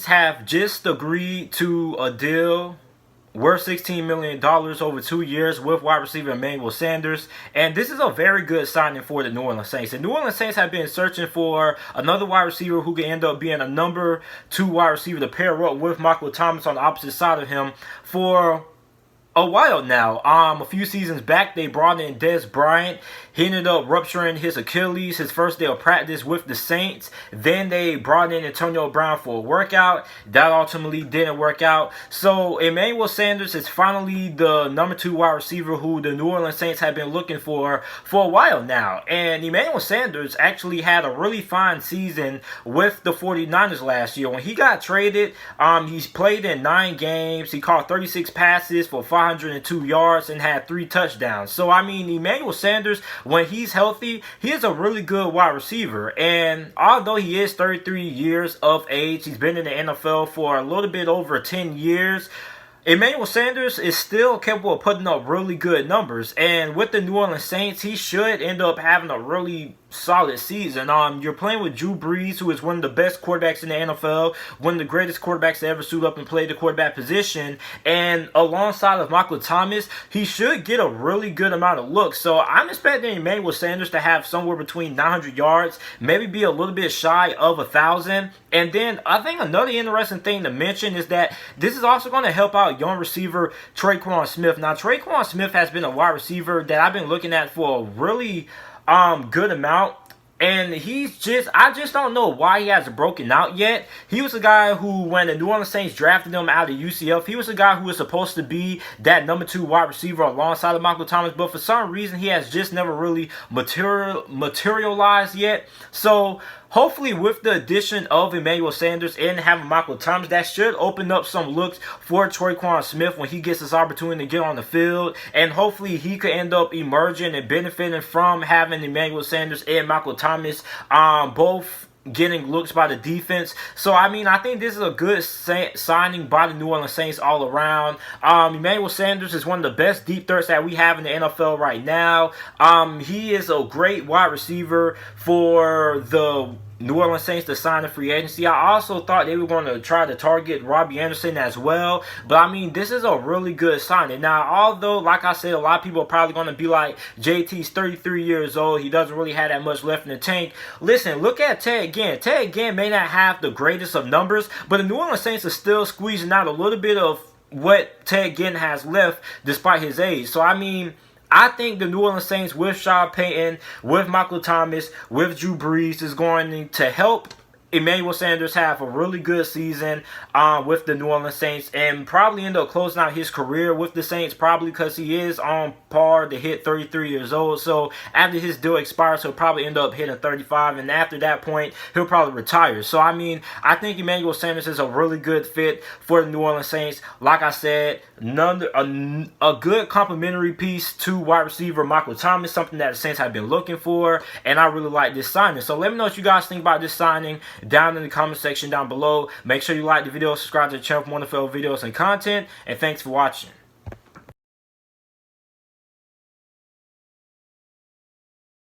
Saints have just agreed to a deal worth $16 million over 2 years with wide receiver Emmanuel Sanders. And this is a very good signing for the New Orleans Saints. The New Orleans Saints have been searching for another wide receiver who could end up being a number 2 wide receiver to pair up with Michael Thomas on the opposite side of him for a while now. A few seasons back, they brought in Des Bryant. He ended up rupturing his Achilles his first day of practice with the Saints. Then they brought in Antonio Brown for a workout. That ultimately didn't work out. So Emmanuel Sanders is finally the number 2 wide receiver who the New Orleans Saints have been looking for a while now. And Emmanuel Sanders actually had a really fine season with the 49ers last year. When he got traded, he's played in 9 games. He caught 36 passes for 502 yards and had 3 touchdowns. So, I mean, Emmanuel Sanders, when he's healthy, he is a really good wide receiver. And although he is 33 years of age, he's been in the NFL for a little bit over 10 years, Emmanuel Sanders is still capable of putting up really good numbers. And with the New Orleans Saints, he should end up having a really solid season. You're playing with Drew Brees, who is one of the best quarterbacks in the NFL, one of the greatest quarterbacks to ever suit up and play the quarterback position. And alongside of Michael Thomas, he should get a really good amount of looks. So I'm expecting Emmanuel Sanders to have somewhere between 900 yards, maybe be a little bit shy of 1,000. And then I think another interesting thing to mention is that this is also going to help out young receiver Tre'Quan Smith. Now, Tre'Quan Smith has been a wide receiver that I've been looking at for a really good amount. And I just don't know why he hasn't broken out yet. He was a guy who, when the New Orleans Saints drafted him out of UCF, he was a guy who was supposed to be that number 2 wide receiver alongside of Michael Thomas. But for some reason, he has just never really materialized yet. So hopefully with the addition of Emmanuel Sanders and having Michael Thomas, that should open up some looks for Tre'Quan Smith when he gets this opportunity to get on the field. And hopefully he could end up emerging and benefiting from having Emmanuel Sanders and Michael Thomas both getting looks by the defense. So, I mean, I think this is a good signing by the New Orleans Saints all around. Emmanuel Sanders is one of the best deep threats that we have in the NFL right now. He is a great wide receiver for the New Orleans Saints to sign a free agency. I also thought they were going to try to target Robbie Anderson as well. But, I mean, this is a really good signing. Now, although, like I said, a lot of people are probably going to be like, JT's 33 years old. He doesn't really have that much left in the tank. Listen, look at Ted Ginn. Ted Ginn may not have the greatest of numbers, but the New Orleans Saints are still squeezing out a little bit of what Ted Ginn has left despite his age. So, I mean, I think the New Orleans Saints with Sean Payton, with Michael Thomas, with Drew Brees is going to help Emmanuel Sanders have a really good season with the New Orleans Saints and probably end up closing out his career with the Saints, probably because he is on par to hit 33 years old. So after his deal expires, he'll probably end up hitting 35, and after that point, he'll probably retire. So, I mean, I think Emmanuel Sanders is a really good fit for the New Orleans Saints. Like I said, a good complimentary piece to wide receiver Michael Thomas, something that the Saints have been looking for, and I really like this signing. So let me know what you guys think about this signing down in the comment section down below. Make sure you like the video, subscribe to the channel for more NFL videos and content, and thanks for watching.